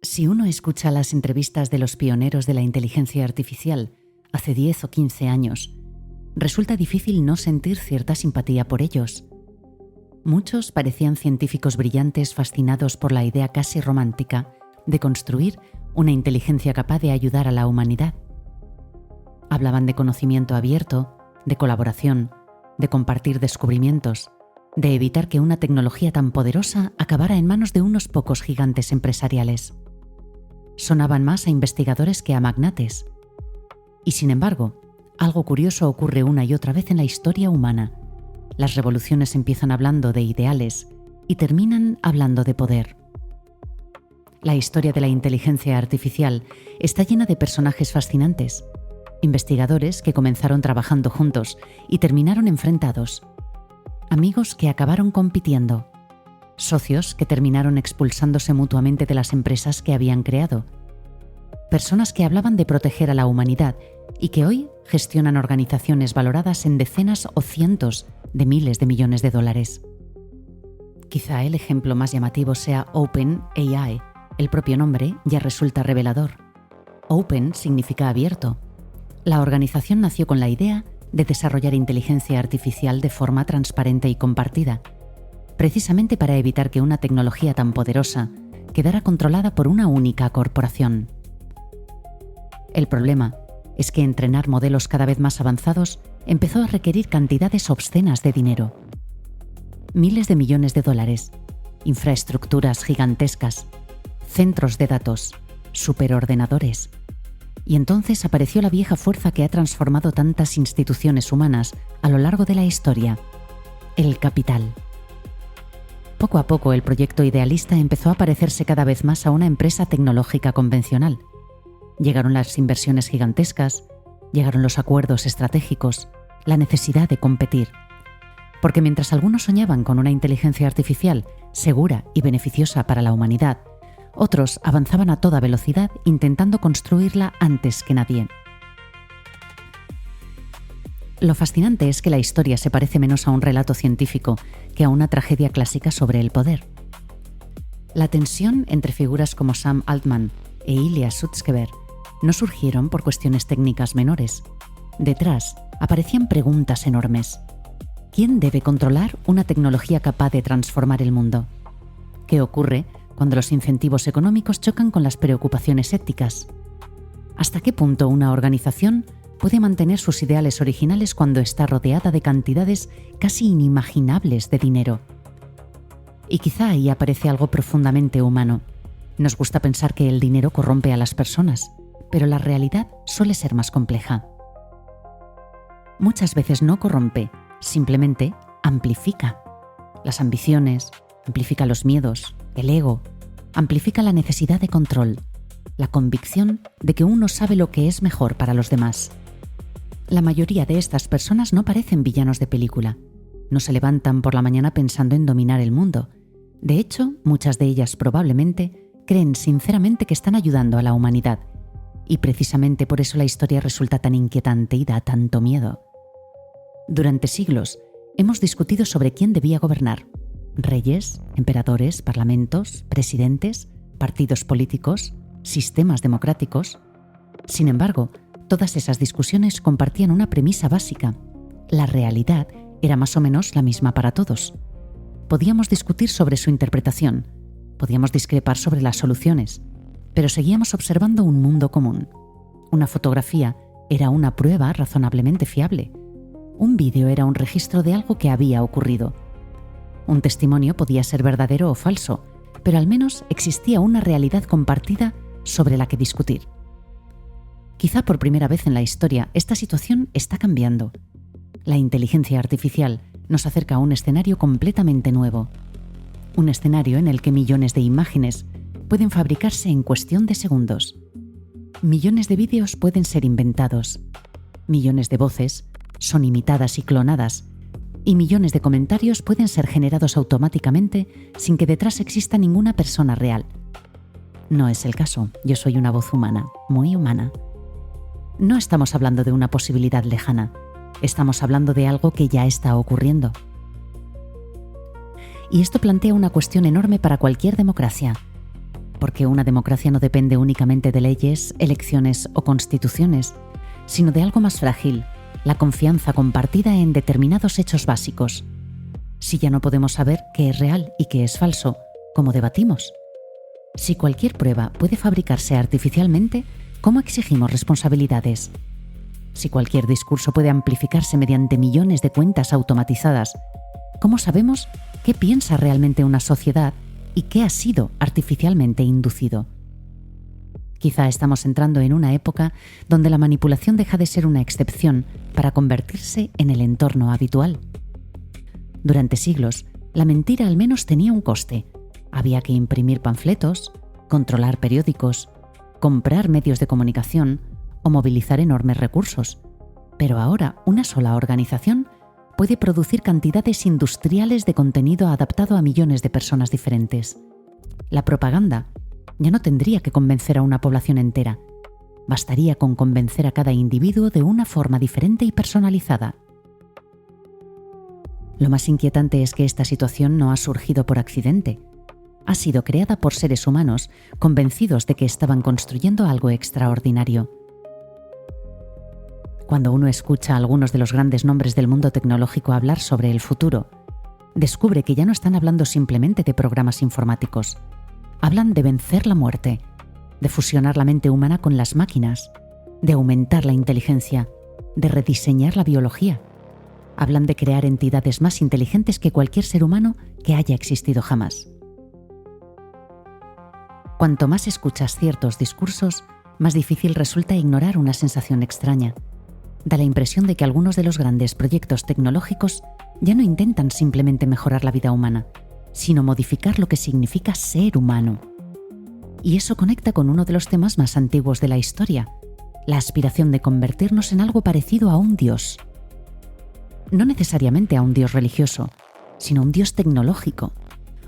Si uno escucha las entrevistas de los pioneros de la inteligencia artificial hace 10 o 15 años, resulta difícil no sentir cierta simpatía por ellos. Muchos parecían científicos brillantes fascinados por la idea casi romántica de construir una inteligencia capaz de ayudar a la humanidad. Hablaban de conocimiento abierto, de colaboración, de compartir descubrimientos, de evitar que una tecnología tan poderosa acabara en manos de unos pocos gigantes empresariales. Sonaban más a investigadores que a magnates. Y sin embargo, algo curioso ocurre una y otra vez en la historia humana. Las revoluciones empiezan hablando de ideales y terminan hablando de poder. La historia de la inteligencia artificial está llena de personajes fascinantes, investigadores que comenzaron trabajando juntos y terminaron enfrentados, amigos que acabaron compitiendo, socios que terminaron expulsándose mutuamente de las empresas que habían creado, personas que hablaban de proteger a la humanidad y que hoy gestionan organizaciones valoradas en decenas o cientos de miles de millones de dólares. Quizá el ejemplo más llamativo sea OpenAI. El propio nombre ya resulta revelador. Open significa abierto. La organización nació con la idea de desarrollar inteligencia artificial de forma transparente y compartida, precisamente para evitar que una tecnología tan poderosa quedara controlada por una única corporación. El problema es que entrenar modelos cada vez más avanzados empezó a requerir cantidades obscenas de dinero. Miles de millones de dólares, infraestructuras gigantescas, centros de datos, superordenadores. Y entonces apareció la vieja fuerza que ha transformado tantas instituciones humanas a lo largo de la historia: el capital. Poco a poco el proyecto idealista empezó a parecerse cada vez más a una empresa tecnológica convencional. Llegaron las inversiones gigantescas, llegaron los acuerdos estratégicos, la necesidad de competir. Porque mientras algunos soñaban con una inteligencia artificial segura y beneficiosa para la humanidad, otros avanzaban a toda velocidad intentando construirla antes que nadie. Lo fascinante es que la historia se parece menos a un relato científico que a una tragedia clásica sobre el poder. La tensión entre figuras como Sam Altman e Ilya Sutskever no surgieron por cuestiones técnicas menores. Detrás aparecían preguntas enormes. ¿Quién debe controlar una tecnología capaz de transformar el mundo? ¿Qué ocurre cuando los incentivos económicos chocan con las preocupaciones éticas? ¿Hasta qué punto una organización puede mantener sus ideales originales cuando está rodeada de cantidades casi inimaginables de dinero? Y quizá ahí aparece algo profundamente humano. Nos gusta pensar que el dinero corrompe a las personas, pero la realidad suele ser más compleja. Muchas veces no corrompe, simplemente amplifica las ambiciones, amplifica los miedos, el ego, amplifica la necesidad de control, la convicción de que uno sabe lo que es mejor para los demás. La mayoría de estas personas no parecen villanos de película, no se levantan por la mañana pensando en dominar el mundo. De hecho, muchas de ellas probablemente creen sinceramente que están ayudando a la humanidad, y precisamente por eso la historia resulta tan inquietante y da tanto miedo. Durante siglos hemos discutido sobre quién debía gobernar: reyes, emperadores, parlamentos, presidentes, partidos políticos, sistemas democráticos. Sin embargo, todas esas discusiones compartían una premisa básica: la realidad era más o menos la misma para todos. Podíamos discutir sobre su interpretación, podíamos discrepar sobre las soluciones, pero seguíamos observando un mundo común. Una fotografía era una prueba razonablemente fiable. Un vídeo era un registro de algo que había ocurrido. Un testimonio podía ser verdadero o falso, pero al menos existía una realidad compartida sobre la que discutir. Quizá por primera vez en la historia esta situación está cambiando. La inteligencia artificial nos acerca a un escenario completamente nuevo. Un escenario en el que millones de imágenes pueden fabricarse en cuestión de segundos. Millones de vídeos pueden ser inventados. Millones de voces son imitadas y clonadas. Y millones de comentarios pueden ser generados automáticamente sin que detrás exista ninguna persona real. No es el caso. Yo soy una voz humana, muy humana. No estamos hablando de una posibilidad lejana. Estamos hablando de algo que ya está ocurriendo. Y esto plantea una cuestión enorme para cualquier democracia. porque una democracia no depende únicamente de leyes, elecciones o constituciones, sino de algo más frágil, la confianza compartida en determinados hechos básicos. Si ya no podemos saber qué es real y qué es falso, ¿cómo debatimos? Si cualquier prueba puede fabricarse artificialmente, ¿cómo exigimos responsabilidades? Si cualquier discurso puede amplificarse mediante millones de cuentas automatizadas, ¿cómo sabemos qué piensa realmente una sociedad y qué ha sido artificialmente inducido? Quizá estamos entrando en una época donde la manipulación deja de ser una excepción para convertirse en el entorno habitual. Durante siglos, la mentira al menos tenía un coste. Había que imprimir panfletos, controlar periódicos, comprar medios de comunicación o movilizar enormes recursos. Pero ahora una sola organización puede producir cantidades industriales de contenido adaptado a millones de personas diferentes. La propaganda ya no tendría que convencer a una población entera. Bastaría con convencer a cada individuo de una forma diferente y personalizada. Lo más inquietante es que esta situación no ha surgido por accidente. Ha sido creada por seres humanos convencidos de que estaban construyendo algo extraordinario. Cuando uno escucha a algunos de los grandes nombres del mundo tecnológico hablar sobre el futuro, descubre que ya no están hablando simplemente de programas informáticos. Hablan de vencer la muerte, de fusionar la mente humana con las máquinas, de aumentar la inteligencia, de rediseñar la biología. Hablan de crear entidades más inteligentes que cualquier ser humano que haya existido jamás. Cuanto más escuchas ciertos discursos, más difícil resulta ignorar una sensación extraña. Da la impresión de que algunos de los grandes proyectos tecnológicos ya no intentan simplemente mejorar la vida humana, sino modificar lo que significa ser humano. Y eso conecta con uno de los temas más antiguos de la historia, la aspiración de convertirnos en algo parecido a un dios. No necesariamente a un dios religioso, sino a un dios tecnológico,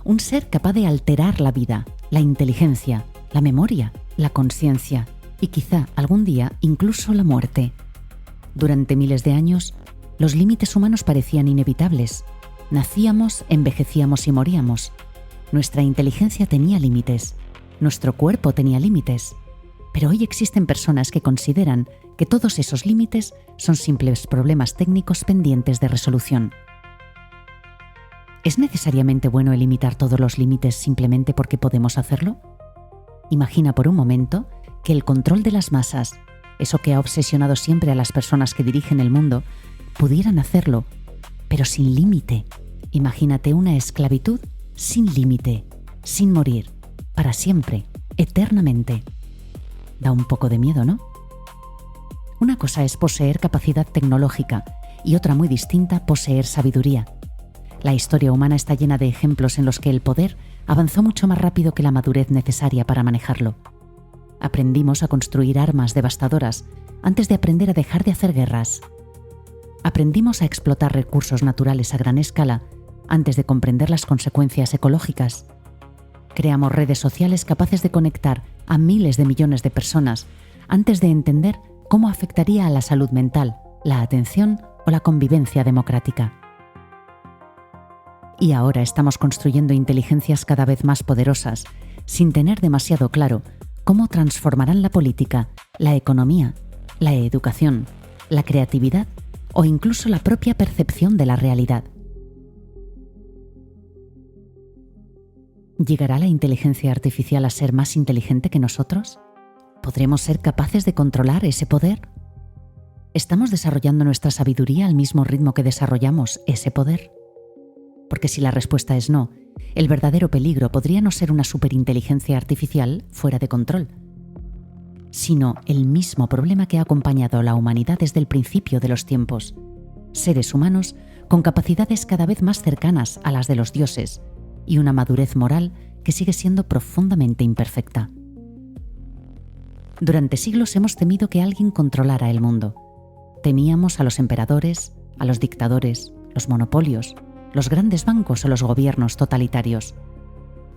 un ser capaz de alterar la vida, la inteligencia, la memoria, la conciencia y quizá algún día incluso la muerte. Durante miles de años, los límites humanos parecían inevitables. Nacíamos, envejecíamos y moríamos. Nuestra inteligencia tenía límites. Nuestro cuerpo tenía límites. Pero hoy existen personas que consideran que todos esos límites son simples problemas técnicos pendientes de resolución. ¿Es necesariamente bueno limitar todos los límites simplemente porque podemos hacerlo? Imagina por un momento que el control de las masas, eso que ha obsesionado siempre a las personas que dirigen el mundo, pudieran hacerlo, pero sin límite. Imagínate una esclavitud sin límite, sin morir, para siempre, eternamente. Da un poco de miedo, ¿no? Una cosa es poseer capacidad tecnológica y otra muy distinta, poseer sabiduría. La historia humana está llena de ejemplos en los que el poder avanzó mucho más rápido que la madurez necesaria para manejarlo. Aprendimos a construir armas devastadoras antes de aprender a dejar de hacer guerras. Aprendimos a explotar recursos naturales a gran escala antes de comprender las consecuencias ecológicas. Creamos redes sociales capaces de conectar a miles de millones de personas antes de entender cómo afectaría a la salud mental, la atención o la convivencia democrática. Y ahora estamos construyendo inteligencias cada vez más poderosas, sin tener demasiado claro cómo transformarán la política, la economía, la educación, la creatividad o incluso la propia percepción de la realidad. ¿Llegará la inteligencia artificial a ser más inteligente que nosotros? ¿Podremos ser capaces de controlar ese poder? ¿Estamos desarrollando nuestra sabiduría al mismo ritmo que desarrollamos ese poder? Porque si la respuesta es no, el verdadero peligro podría no ser una superinteligencia artificial fuera de control, sino el mismo problema que ha acompañado a la humanidad desde el principio de los tiempos. Seres humanos con capacidades cada vez más cercanas a las de los dioses y una madurez moral que sigue siendo profundamente imperfecta. Durante siglos hemos temido que alguien controlara el mundo. Temíamos a los emperadores, a los dictadores, los monopolios, los grandes bancos o los gobiernos totalitarios.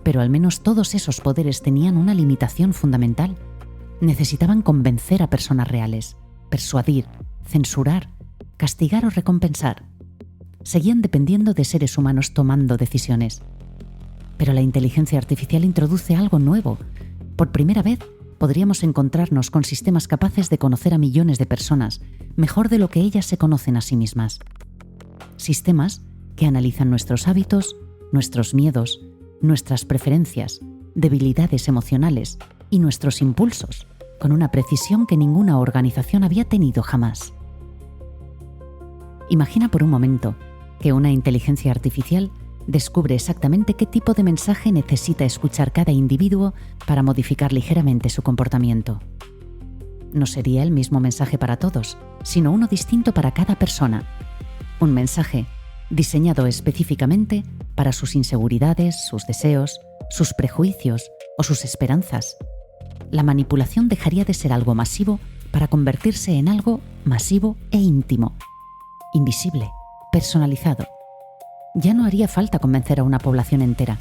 Pero al menos todos esos poderes tenían una limitación fundamental. Necesitaban convencer a personas reales, persuadir, censurar, castigar o recompensar. Seguían dependiendo de seres humanos tomando decisiones. Pero la inteligencia artificial introduce algo nuevo, Por primera vez, podríamos encontrarnos con sistemas capaces de conocer a millones de personas, mejor de lo que ellas se conocen a sí mismas. Sistemas que analizan nuestros hábitos, nuestros miedos, nuestras preferencias, debilidades emocionales y nuestros impulsos, con una precisión que ninguna organización había tenido jamás. Imagina por un momento que una inteligencia artificial descubre exactamente qué tipo de mensaje necesita escuchar cada individuo para modificar ligeramente su comportamiento. No sería el mismo mensaje para todos, sino uno distinto para cada persona. Un mensaje diseñado específicamente para sus inseguridades, sus deseos, sus prejuicios o sus esperanzas. La manipulación dejaría de ser algo masivo para convertirse en algo masivo e íntimo, invisible, personalizado. Ya no haría falta convencer a una población entera.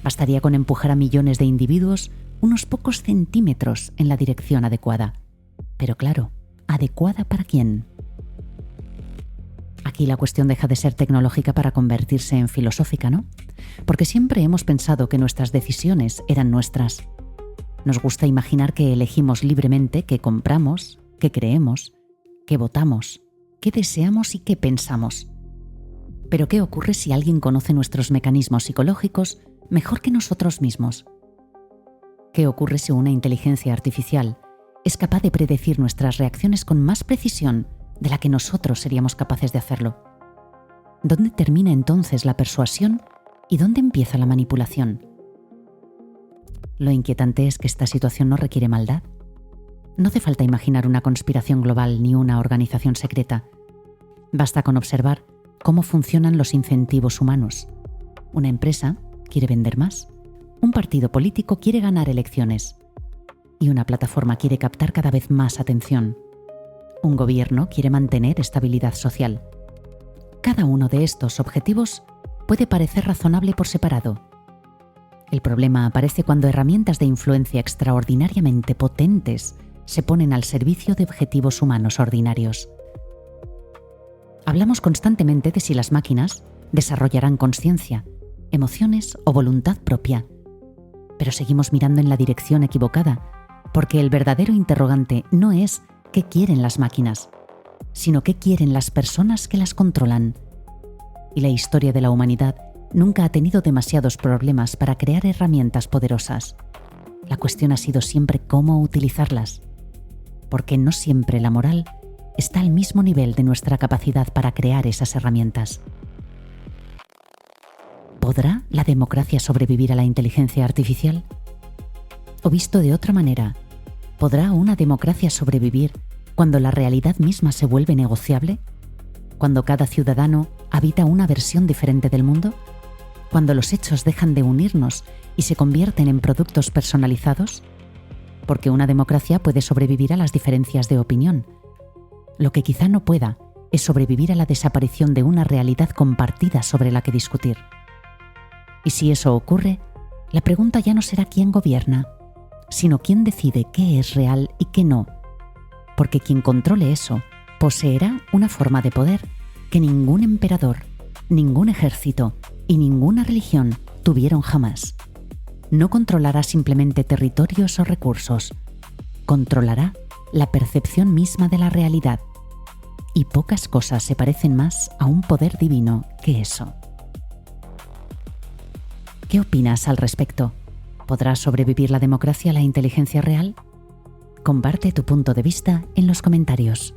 Bastaría con empujar a millones de individuos unos pocos centímetros en la dirección adecuada. Pero claro, ¿adecuada para quién? Aquí la cuestión deja de ser tecnológica para convertirse en filosófica, ¿no? Porque siempre hemos pensado que nuestras decisiones eran nuestras. Nos gusta imaginar que elegimos libremente qué compramos, qué creemos, qué votamos, qué deseamos y qué pensamos. Pero ¿qué ocurre si alguien conoce nuestros mecanismos psicológicos mejor que nosotros mismos? ¿Qué ocurre si una inteligencia artificial es capaz de predecir nuestras reacciones con más precisión de la que nosotros seríamos capaces de hacerlo? ¿Dónde termina entonces la persuasión y dónde empieza la manipulación? Lo inquietante es que esta situación no requiere maldad. No hace falta imaginar una conspiración global ni una organización secreta. Basta con observar cómo funcionan los incentivos humanos. Una empresa quiere vender más, un partido político quiere ganar elecciones y una plataforma quiere captar cada vez más atención. Un gobierno quiere mantener estabilidad social. Cada uno de estos objetivos puede parecer razonable por separado. El problema aparece cuando herramientas de influencia extraordinariamente potentes se ponen al servicio de objetivos humanos ordinarios. Hablamos constantemente de si las máquinas desarrollarán conciencia, emociones o voluntad propia, pero seguimos mirando en la dirección equivocada, porque el verdadero interrogante no es qué quieren las máquinas, sino qué quieren las personas que las controlan. Y la historia de la humanidad nunca ha tenido demasiados problemas para crear herramientas poderosas. La cuestión ha sido siempre cómo utilizarlas, porque no siempre la moral está al mismo nivel de nuestra capacidad para crear esas herramientas. ¿Podrá la democracia sobrevivir a la inteligencia artificial? O visto de otra manera, ¿podrá una democracia sobrevivir cuando la realidad misma se vuelve negociable? ¿Cuando cada ciudadano habita una versión diferente del mundo? ¿Cuando los hechos dejan de unirnos y se convierten en productos personalizados? Porque una democracia puede sobrevivir a las diferencias de opinión. Lo que quizá no pueda es sobrevivir a la desaparición de una realidad compartida sobre la que discutir. Y si eso ocurre, la pregunta ya no será quién gobierna, sino quién decide qué es real y qué no. Porque quien controle eso poseerá una forma de poder que ningún emperador, ningún ejército y ninguna religión tuvieron jamás. No controlará simplemente territorios o recursos, controlará la percepción misma de la realidad. Y pocas cosas se parecen más a un poder divino que eso. ¿Qué opinas al respecto? ¿Podrá sobrevivir la democracia a la inteligencia real? Comparte tu punto de vista en los comentarios.